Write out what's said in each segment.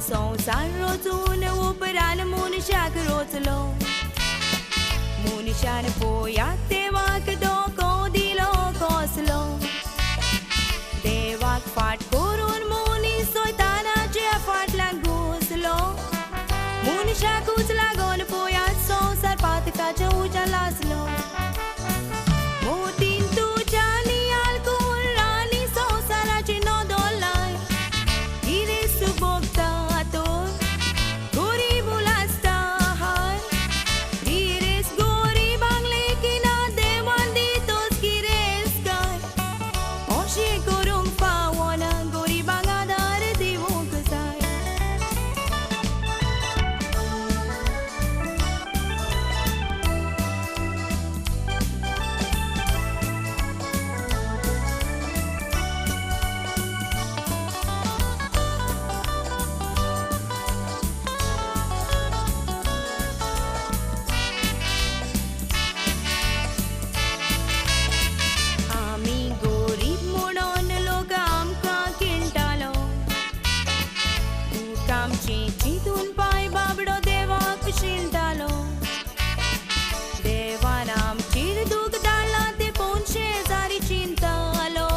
संसार रचून उपरान मनशाक रचलो मनशान पोयात देवाक धोको दिलो कसलो देवाक फाट करून मनीस सैतानाच्या फाटल्यान घुसलो मनशाकूच लागून पोयात संसार पातकाच्या उज्या लासलो मोतीन तुझ्या नियाल कुर्रानी संसाराची नोदोल लाय कितें सुभोगता तर गरीब उलासता हाय किरेस गरीबांक लेकिना देवान दितोच किरेस काय अशें करूंक फावना गरीबांक आदार दिवूंक जाय आमी गरीब म्हणून लोक आमकां किणटालो आमची चिंतून पांय बाबडो देवाक शिणटालो देवान आमचेर दूख धाडलां तें पळोवन शेजारी चिंतालो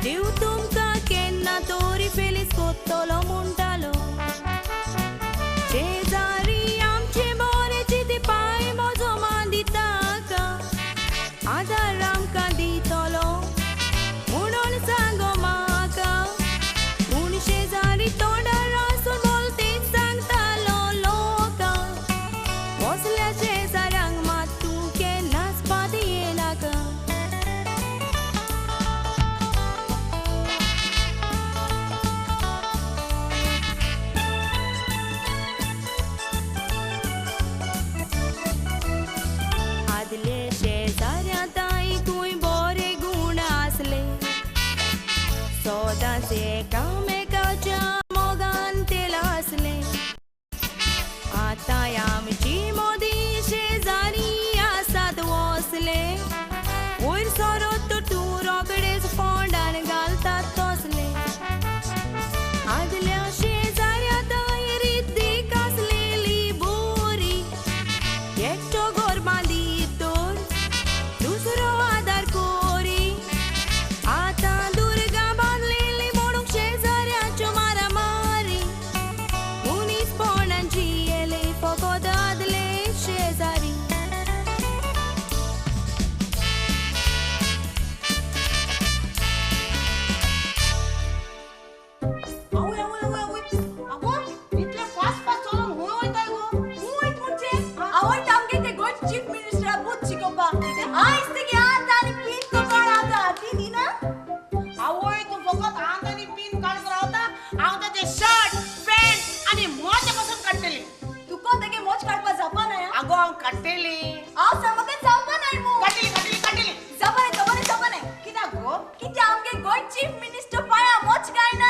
देव तुमकां केन्ना तरी फेलीस कोत्तलो म्हणटालो शेजारी आमचे बरे चिंती पांय म्हजो मान दिताका आदार आमकां दितलो म्हणून सांगो म्हाका पूण शेजारी तोंडार आसून बोलतेच सांगतालो लोकांक वसल्या शेजाऱ्यांक मात तूं केन्नाच पाद येनाका आदले शेजाऱ्या ताईकूय बरे गूण आसले सदांच एकामेकाच्या मोगान ते लासले आतां आमची मोदी शेजारी आसात वसले वयर सरत तर तूं रोकडेच फोंडान घालतात तसले आदल्या शेजाऱ्या ताई रिद्दीक आसलेली बोरी एकटो घर बांदीत तर दुसरो आदार कोरी आतां दुर्गा बांदलेली म्हणून शेजाऱ्याच्यो मारामारी मनीसपणान जियेले फकत आदले शेजारी इतले फास्ट फास्ट चलून हुंय वयताय गो हुंय म्हणजे आवडटा आमगे ते गोंयचे चीफ मिनिस्टरा बुत शिकोवपाक आयज तेगे हात आनी पीन तो काड आतां हाती दिना आवय तूं फकत हात आनी पीन काडत रावता हांव ते शर्ट पॅन्ट आनी मोचे पासून काडटली तुका तेगे मोच काडपा जावपा ना आगो हांव काडटली हांव सामके जावपा नाय मू काडटली जावपा नाय कित्याक गो कित्या आमगे गोंय चीफ मिनिस्टर पाया मोच गायना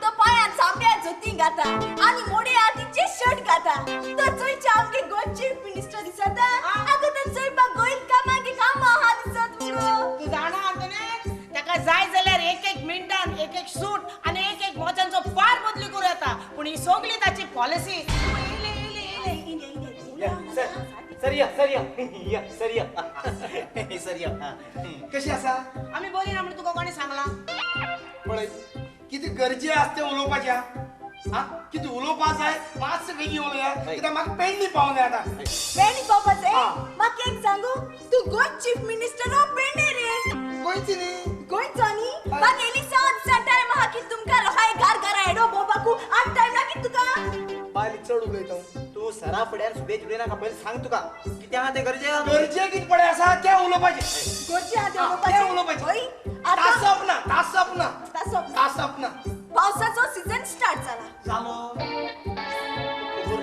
तो पायान सामड्या जोती घाता आनी मोडे हातीचे शर्ट घाता तो चोयचे आमगे गोंय चीफ मिनिस्टर दिसता आगो तो चोयपा गोंय कामागे काम आहा दिसत मुगो तू जाणा आंतने ताका जाय जाल्यार एक एक मिनिटान एक एक सूट आनी एक एक मोचांचो पार बदली करूं येता पूण ही सगळी ताची पॉलिसी कशी आसा आमी बोली ना म्हणून तुका कोणी सांगला पळय किती गरजे आसते उलोवपाच्या हा किती उलोवपा जाय मातशें बेगीन उलोवया कित्याक म्हाका पेडणी पावूंक जाय आतां पेणी पावपाचे म्हाका एक सांगू तू गोंय चीफ मिनिस्टर हो पेणे रे गोंयची न्ही गोंयचो न्ही म्हाका एली सांग टायम आहा की तुमकां लोकांय घरा हेडो भोवपाकू आठ टायम ना की तुका बायली चड उलयता तू सरा फुड्यार सुबेज उलयनाका पयलीं सांग तुका कितें आहा तें गरजे गरजे कितें पडे आसा तें उलोवपाचें गोंयचे आहा तें उलोवपाचें ओय आतां तासप ना पावसाचो सीजन स्टार्ट जाला जालो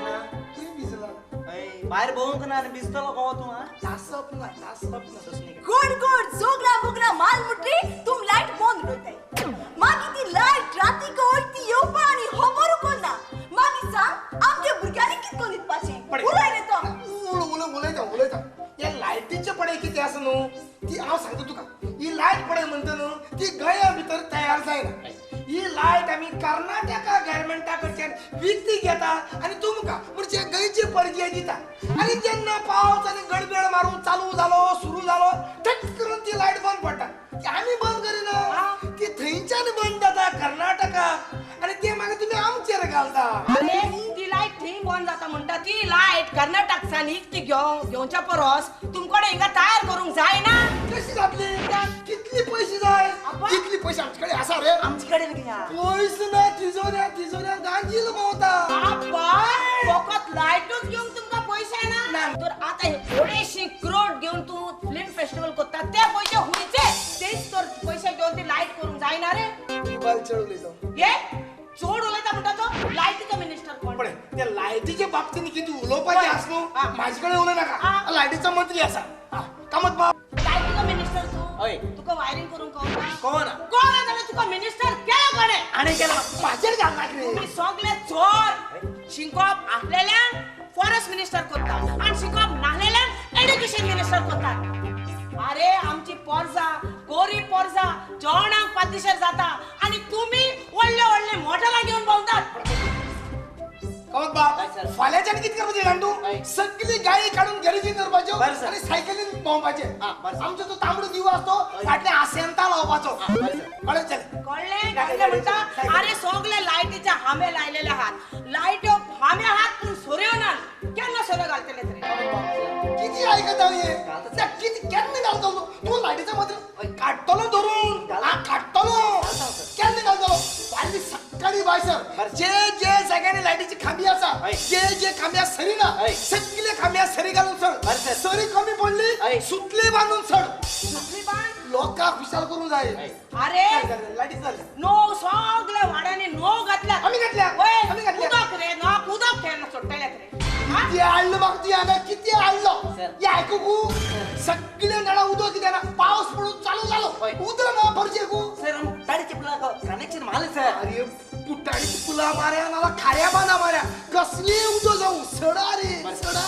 ना तुवें भिजला भायर भोवंक ना आनी भिजतलो कवा तूं हा तासप ना गोड गोड जोगरा बुगरा माल मुट्री तुम लाईट बंद उडयताय मागी ती लाईट राती कोळ ती येवपा आनी खबर कोन्ना मागी सांग आमगे भुरग्यांनी कितको दिवपाचें उलय रे तो उलयता या लायटीचे पडे कितें आसा न्हू ती हांव सांगता तुका ही लायट पडे म्हणटा न्हू ती गोंया भितर तयार जायना ही लायट आमी कर्नाटका गव्हर्मेंटा कडच्यान विकती घेता आणि तुमका म्हणजे गैचे परजे दिता आणि जेन्ना पावस आणि गडबड मारून चालू झालो सुरू झालो ठट करून ती लाईट बंद पडटा ती आम्ही बंद करीना ती थंयच्यान बंद जाता कर्नाटका आणि ते मागे तुम्ही आमचेर घालता अरे ती लाईट थंय बंद जाता म्हणटा ती लाईट कर्नाटकसान इकती घेवच्या परस तुमकडे हिंगा तयार करूंक जाय ना कशी घातली कितली पैसे जाय कितली पैसे आमच्याकडे असा रे आमच्याकडे घ्या पैसे ना तिजोऱ्या गांजील भोवता फकत लाईटच घेऊन तुमका पैसे ना तर आता हे थोडेशी क्रोड घेऊन तू फिल्म फेस्टिवल करता ते पैसे हुयचे तेच तर पैसे घेऊन ती लाईट करून जायना रे मोबाईल चढवले जाऊ ये चोड उलयता म्हणटा तो लाईटीचो मिनिस्टर कोण पण त्या लाईटीच्या बाबतीने किती उलोवपाचे असलो माझ्याकडे उलय नका लाईटीचा मंत्री असा कामत बाप लाईटीचो मिनिस्टर हय. तू तुका वायरिंग करून कोण कोण कोण जाल्यार तुका मिनिस्टर केला कोणे आणि केला माझ्यावर घालणार रे तुम्ही सगळे चोर शिंकॉप असलेल्या फॉरेस्ट मिनिस्टर करता आणि शिंकॉप नासलेल्या एज्युकेशन मिनिस्टर करता अरे आमची पोरजा गोरी पोरजा जेवणाक पाद्दिशेर जाता आणि तुम्ही व्हडले मोठ्याला घेऊन भोंवतात कामत बाप काय सर? फाल्याच्यान किती करपाचे गांडू काय? सगळी गाडी काढून गॅरेजीन करपाच्यो बरं सर. आणि सायकलीन भोंवपाचे बरं सर. आमचो तो तांबडो दिवो असतो फाटल्या आसेंता लावपाचो बरं सर. कळत चल कळले काय म्हणता अरे सगळे लाईटीचे हामे लायलेले आहात लाईट्यो हामे आहात पण सोऱ्यो ना केन्ना सोऱ्यो घालतले तरी किती ऐकत आहे त्या किती केन्ना घालतो तू लाईटीचा मंत्री काढतलो धरून काढतलो केन्ना घालतलो फाटली सकाळी बाय सर जे जाग्याने लाईटीची खांबी असा जे खांब्या सरी ना सगळे खांब्या सरी घालून सड सरी कमी पडली सुतले बांधून सड सुटली बाण लोका खुशाल करून जाय अरे लाईटी चालली नो सगळ्या वाड्याने नो घातल्या आम्ही घातल्या ओय, आम्ही घातल्या उदक रे ना उदक खेळणं सुटलेले रे हा? किती आणलं मग ती आम्ही किती आणलं सर. हे ऐकू कू सगळे नळा उदो किती ना पाऊस पडून चालू झालो उदर ना भरचे कू सर गाडीचे कनेक्शन माल सर अरे पुटाडी पुला माऱ्या मला खाऱ्या बाना माऱ्या कसली उदो जाऊ सडा रे सडा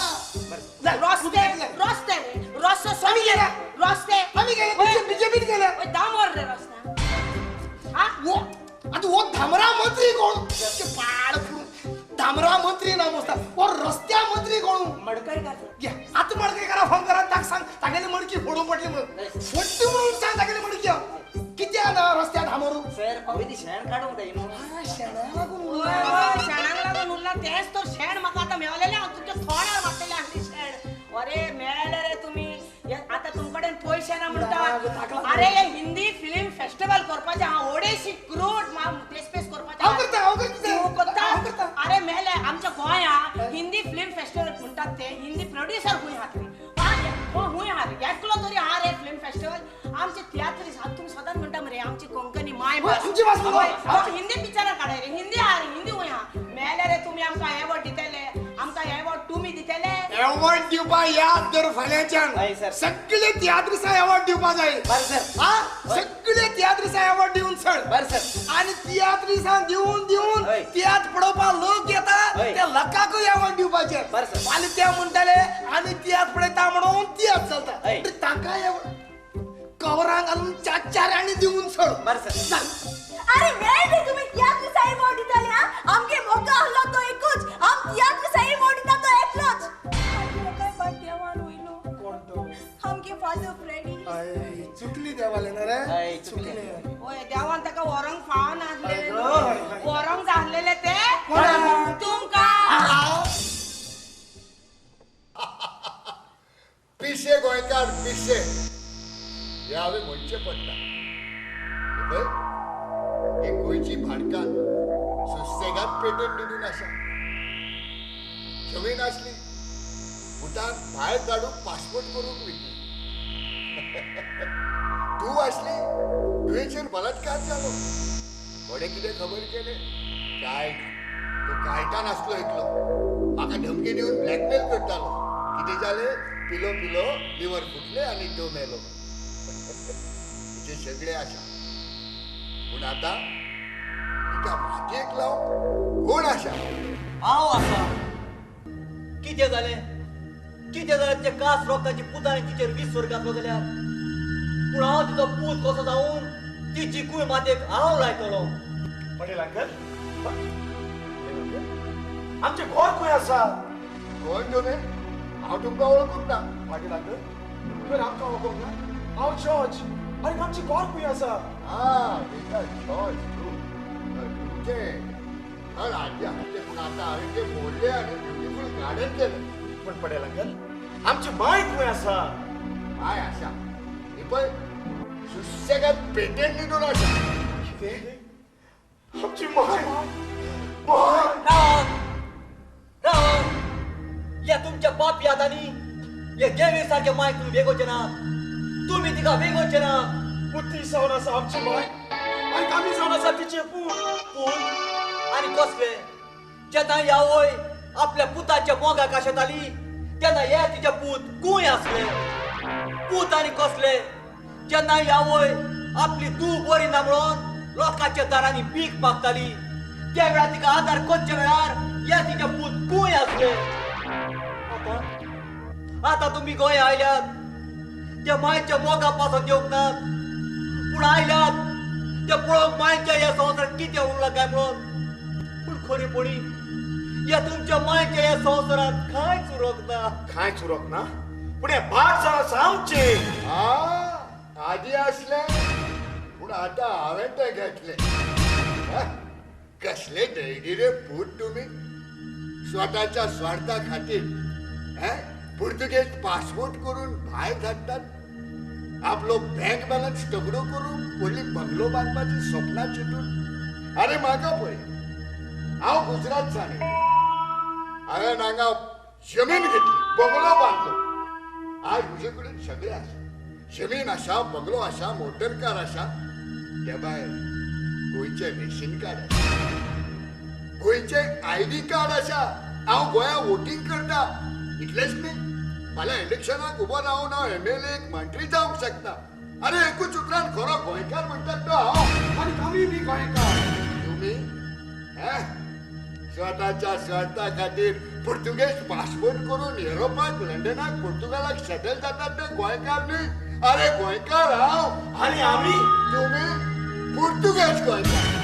जा, रस्ते कुठे रस्ते रे रस्ते आम्ही सोडले गेल्या. रस्ते आम्ही गेले बीजेपीत गेले ओय, दामोर रे रस्ता हा वो आता वो धामरा मंत्री कोण ते पाड करून धामरा मंत्री ना मोस्ता वो रस्त्या मंत्री कोण मडकई का घ्या आता मडके करा फोन करा ताक सांग तागेले मडकी फोडून पडली म्हणून फोडती म्हणून सांग तागेले मडकी किती आना रस्त्यात हामरू सर पविती शेण काढून जाईल शेणाला लागून उरला तेच तो शेण म्हाका आता मेवलेले हांव तुमच्या थोड्यार वाटलेले आसली शेण अरे मेळले रे तुम्ही आता तुमकडे पैसे ना म्हणटा अरे हे हिंदी फिल्म फेस्टिवल करपाचे हांव ओडेशी क्रोड देशपेस हांव करता हांव करता अरे मेले आमच्या गोंया हिंदी फिल्म फेस्टिवल म्हणतात ते हिंदी प्रोड्युसर हुंय आहात रे हुंय आहात एकलो तरी हा रे फिल्म फेस्टिवल आमचे तियात्रीस हात तुम्ही सदांच म्हणटा मरे आमची कोंकणी माय आमची भास हिंदी पिक्चर काढाय रे हिंदी हा रे हिंदी हुंय हा मेले रे तुम्ही आमकां एवॉर्ड दितेले आमकां एवॉर्ड तुम्ही दितेले एवॉर्ड दिवपा याद दर फाल्याच्यान हय, सर. सगळे तियात्रीसा एवॉर्ड दिवपा जाय बरं सर हा सगळे तियात्रीसा एवॉर्ड दिवन सड बरं सर आणि तियात्रीसा दिवन हय. तियात्र पडोवपा लोक येता हय. त्या लकाक एवॉर्ड दिवपाचे बरं सर. आणि ते म्हणटाले आम्ही तियात्र पळयता म्हणून तियात्र चलता हय. तर ताका कवरां घालून चार आणि दिवन सड बरं सर अरे मेले तुम्ही तियात्र साई एवॉर्ड दिताले हा आमगे मोका हल्लो तो एकूच आम तियात्र साई एवॉर्ड दिता तो एकलोच काय पण देवान होईलो कोणतो आमगे फादर फ्रेडी चुकली देवाले ना रे हय, चुकली. ओय देवान ताका वरंग फाव नासलेले अगं. वरंग जाहलेले ते कोणाक? तुमका पिशे गोंयकार पिशे हे हांवें म्हणचें पडटा एक गोंयची भाडकान सुसेगाद पेटोवन निडून आसा जमीन आसली भुतान भायर काडून पासपोर्ट करूंक वयता तूं आसली तुवेचेर बलात्कार जालो कोणे कितें खबर केलें काय तो कायटा नासलो एकलो म्हाका धमकी दिवन ब्लॅकमेल करतालो कितें जालें पिलो लिव्हर फुटले आणि तो मेलो तुझे सगळे आशा पूण आता तिका मातयेक लाव कोण आशा हांव आसा कितें जालें ते कास रोखताची पुतानी तिचेर विस्वर घातलो जाल्यार पूण हांव तिचो पूत कसो जावन तिची कूळ मातयेक हांव लायतलो पटेल अंकल आमचे घर खंय आसा कोण तुम्ही हांव तुमकां वळखूंक ना पाटील अंकल तुवें आमकां वळखूंक ना हांव जॉर्ज आनी आमचे घर खंय आसा बेटा जॉर्ज तुमचे घर आजी हाडले पूण आतां हांवें ते मोडले आनी ब्युटिफूल गार्डन केलें पण पटेल अंकल आमची माय खंय आसा काय आशा ही पळय सुशेगाद पेटेंट न्हिदून आसा कितें आमची माय माय राव या तुमच्या बाप यादानी या देवी सारख्या मायक तुम्ही वेगोचे ना तुम्ही तिका वेगोचे ना पुती जावन आसा आमची माय आनी आमी जावन आसा तिचे पूत आणि कसले जेन्ना यावय आपल्या पुताच्या मोगाक आशेत आली तेन्ना हे तिचे पूत गुंय असले पूत आणि कसले जेन्ना यावय आपली तू बरी ना म्हणून लोकांच्या दारांनी पीक मागताली त्या वेळार तिका आदार करच्या वेळार या तिचे पूत गुंय असले आता तुम्ही गोंय आयल्यात त्या मायच्या मोगापासून येऊक ना पूण आयल्यात त्या पळोवंक मायच्या या संवसारात कितें उरला काय म्हणून पूण खरेपणी या तुमच्या मायच्या या संवसारात कांयच उरोक ना कांयच उरोक ना पूण हे भाट जावन आसा आमचे आधी असले पूण आतां हांवें ते घेतले कसले दैगिरे पूत तुम्ही स्वताच्या स्वार्था खातीर पुर्तुगेज पासपोर्ट करून भायर धाडटात आपलो बँक बॅलन्स तगडो करून व्हडली बंगलो बांदपाची स्वप्नां चिंतून अरे म्हाका पळय हांव गुजरातच्यान हांवें हांगा जमीन घेतली बंगलो बांदलो आज म्हजे कडेन सगळें आसा जमीन आसा बंगलो आसा मोटर कार आसा त्या भायर गोंयचें रेशन कार्ड आसा गोंयचें ID कार्ड आसा हांव गोंया वोटींग करता इतलेंच न्ही फाल्यां इलेक्शनाक उबो रावन हांव MLA मंत्री जावंक शकता अरे एकूच उतरान खरो गोंयकार म्हणटात तो हांव आनी आमी बी गोंयकार तुम्ही स्वताच्या स्वार्था खातीर पुर्तुगेज पासपोर्ट करून युरोपाक लंडनाक पुर्तुगालाक सेटल जातात ते गोंयकार न्ही अरे गोंयकार हांव आनी आमी तुम्ही पुर्तुगेज गोंयकार